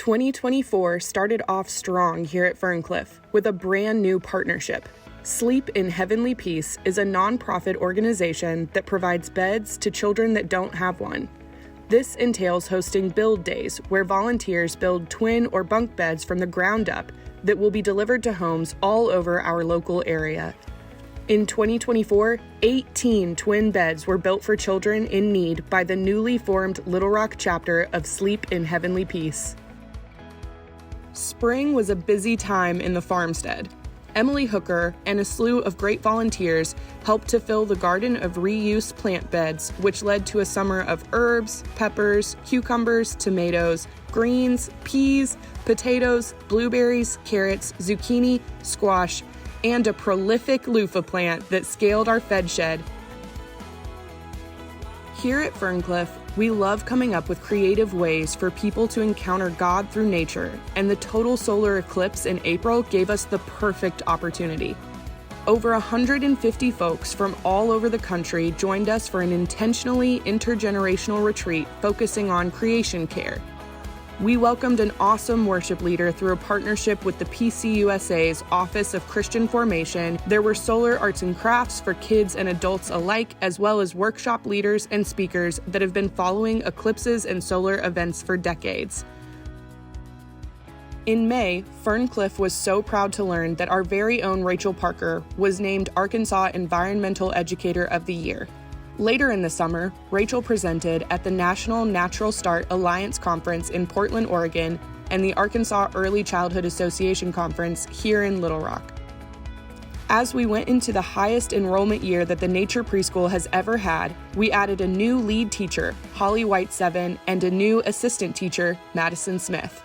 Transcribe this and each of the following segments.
2024 started off strong here at Ferncliff with a brand new partnership. Sleep in Heavenly Peace is a nonprofit organization that provides beds to children that don't have one. This entails hosting build days where volunteers build twin or bunk beds from the ground up that will be delivered to homes all over our local area. In 2024, 18 twin beds were built for children in need by the newly formed Little Rock chapter of Sleep in Heavenly Peace. Spring was a busy time in the farmstead. Emily Hooker and a slew of great volunteers helped to fill the garden of reuse plant beds, which led to a summer of herbs, peppers, cucumbers, tomatoes, greens, peas, potatoes, blueberries, carrots, zucchini, squash, and a prolific loofah plant that scaled our fed shed. Here at Ferncliff, we love coming up with creative ways for people to encounter God through nature, and the total solar eclipse in April gave us the perfect opportunity. Over 150 folks from all over the country joined us for an intentionally intergenerational retreat focusing on creation care. We welcomed an awesome worship leader through a partnership with the PCUSA's Office of Christian Formation. There were solar arts and crafts for kids and adults alike, as well as workshop leaders and speakers that have been following eclipses and solar events for decades. In May, Ferncliff was so proud to learn that our very own Rachel Parker was named Arkansas Environmental Educator of the Year. Later in the summer, Rachel presented at the National Natural Start Alliance Conference in Portland, Oregon, and the Arkansas Early Childhood Association Conference here in Little Rock. As we went into the highest enrollment year that the Nature Preschool has ever had, we added a new lead teacher, Holly White-Seven, and a new assistant teacher, Madison Smith.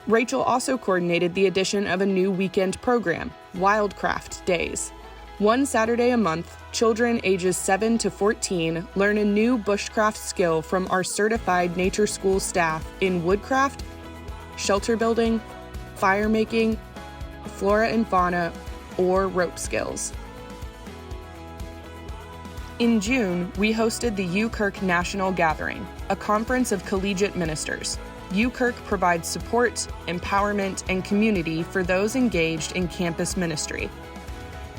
Rachel also coordinated the addition of a new weekend program, Wildcraft Days. One Saturday a month, children ages 7 to 14 learn a new bushcraft skill from our certified nature school staff in woodcraft, shelter building, fire making, flora and fauna, or rope skills. In June, we hosted the UKirk National Gathering, a conference of collegiate ministers. UKirk provides support, empowerment, and community for those engaged in campus ministry.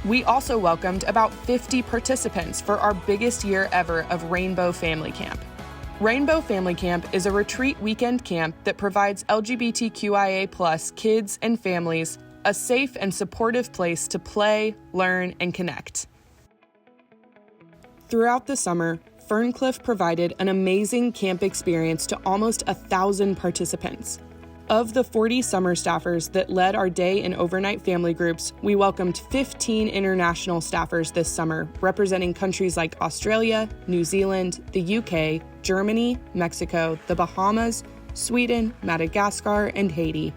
We also welcomed about 50 participants for our biggest year ever of Rainbow Family Camp. Rainbow Family Camp is a retreat weekend camp that provides LGBTQIA+ kids and families a safe and supportive place to play, learn, and connect. Throughout the summer, Ferncliff provided an amazing camp experience to almost 1,000 participants. Of the 40 summer staffers that led our day and overnight family groups, we welcomed 15 international staffers this summer, representing countries like Australia, New Zealand, the UK, Germany, Mexico, the Bahamas, Sweden, Madagascar, and Haiti.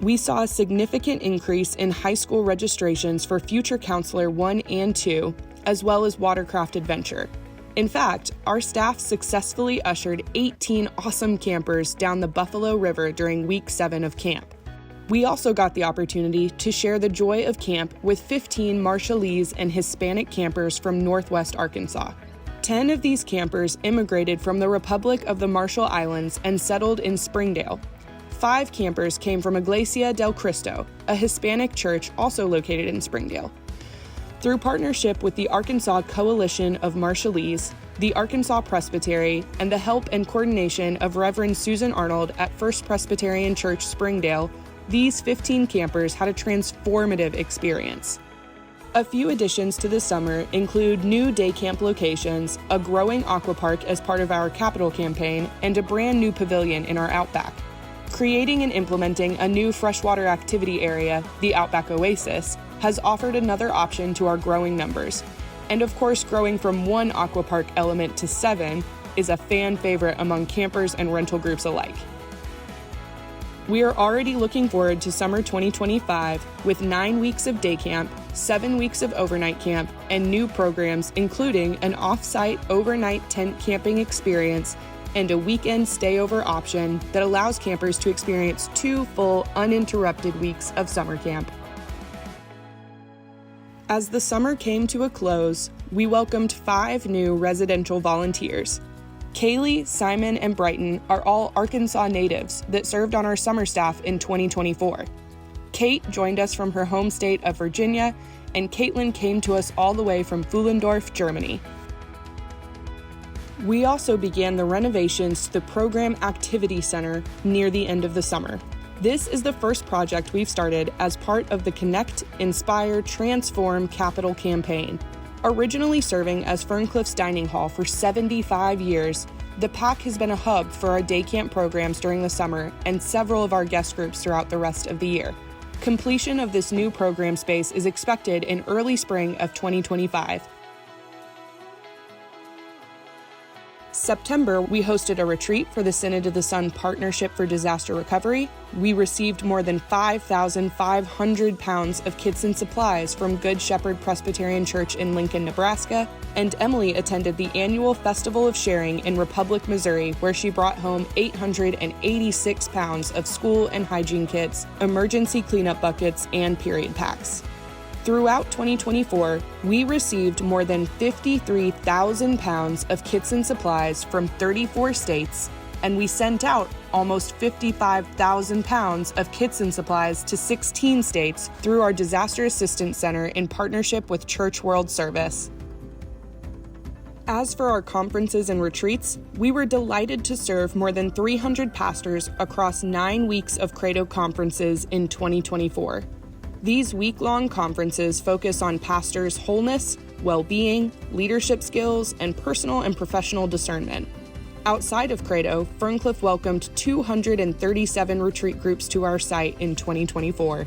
We saw a significant increase in high school registrations for Future Counselor 1 and 2, as well as Watercraft Adventure. In fact, our staff successfully ushered 18 awesome campers down the Buffalo River during week 7 of camp. We also got the opportunity to share the joy of camp with 15 Marshallese and Hispanic campers from Northwest Arkansas. 10 of these campers immigrated from the Republic of the Marshall Islands and settled in Springdale. 5 campers came from Iglesia del Cristo, a Hispanic church also located in Springdale. Through partnership with the Arkansas Coalition of Marshallese, the Arkansas Presbytery, and the help and coordination of Reverend Susan Arnold at First Presbyterian Church Springdale, these 15 campers had a transformative experience. A few additions to the summer include new day camp locations, a growing aqua park as part of our capital campaign, and a brand new pavilion in our Outback. Creating and implementing a new freshwater activity area, the Outback Oasis, has offered another option to our growing numbers. And of course, growing from 1 aqua park element to 7 is a fan favorite among campers and rental groups alike. We are already looking forward to summer 2025 with 9 weeks of day camp, 7 weeks of overnight camp, and new programs including an off-site overnight tent camping experience and a weekend stayover option that allows campers to experience 2 full uninterrupted weeks of summer camp. As the summer came to a close, we welcomed 5 new residential volunteers. Kaylee, Simon, and Brighton are all Arkansas natives that served on our summer staff in 2024. Kate joined us from her home state of Virginia, and Caitlin came to us all the way from Pfullendorf, Germany. We also began the renovations to the Program Activity Center near the end of the summer. This is the first project we've started as part of the Connect, Inspire, Transform Capital campaign. Originally serving as Ferncliff's dining hall for 75 years, the PAC has been a hub for our day camp programs during the summer and several of our guest groups throughout the rest of the year. Completion of this new program space is expected in early spring of 2025. September, we hosted a retreat for the Synod of the Sun Partnership for Disaster Recovery. We received more than 5,500 pounds of kits and supplies from Good Shepherd Presbyterian Church in Lincoln, Nebraska, and Emily attended the annual Festival of Sharing in Republic, Missouri, where she brought home 886 pounds of school and hygiene kits, emergency cleanup buckets, and period packs. Throughout 2024, we received more than 53,000 pounds of kits and supplies from 34 states, and we sent out almost 55,000 pounds of kits and supplies to 16 states through our Disaster Assistance Center in partnership with Church World Service. As for our conferences and retreats, we were delighted to serve more than 300 pastors across 9 weeks of Credo conferences in 2024. These week-long conferences focus on pastors' wholeness, well-being, leadership skills, and personal and professional discernment. Outside of Credo, Ferncliff welcomed 237 retreat groups to our site in 2024.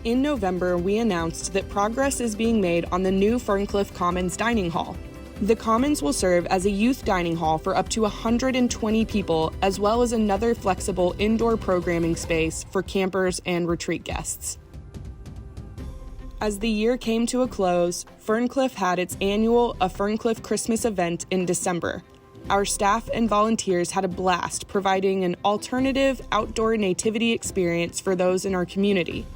In November, we announced that progress is being made on the new Ferncliff Commons Dining Hall. The Commons will serve as a youth dining hall for up to 120 people, as well as another flexible indoor programming space for campers and retreat guests. As the year came to a close, Ferncliff had its annual A Ferncliff Christmas event in December. Our staff and volunteers had a blast providing an alternative outdoor nativity experience for those in our community.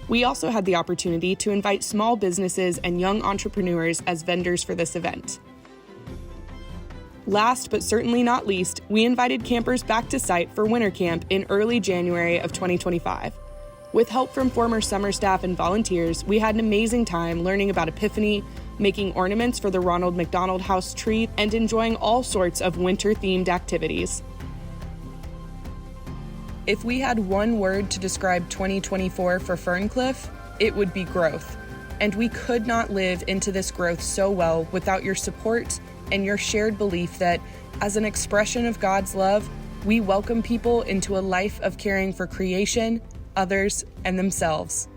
We also had the opportunity to invite small businesses and young entrepreneurs as vendors for this event. Last but certainly not least, we invited campers back to site for winter camp in early January of 2025. With help from former summer staff and volunteers, we had an amazing time learning about Epiphany, making ornaments for the Ronald McDonald House tree, and enjoying all sorts of winter-themed activities. If we had one word to describe 2024 for Ferncliff, it would be growth. And we could not live into this growth so well without your support and your shared belief that, as an expression of God's love, we welcome people into a life of caring for creation, others, and themselves.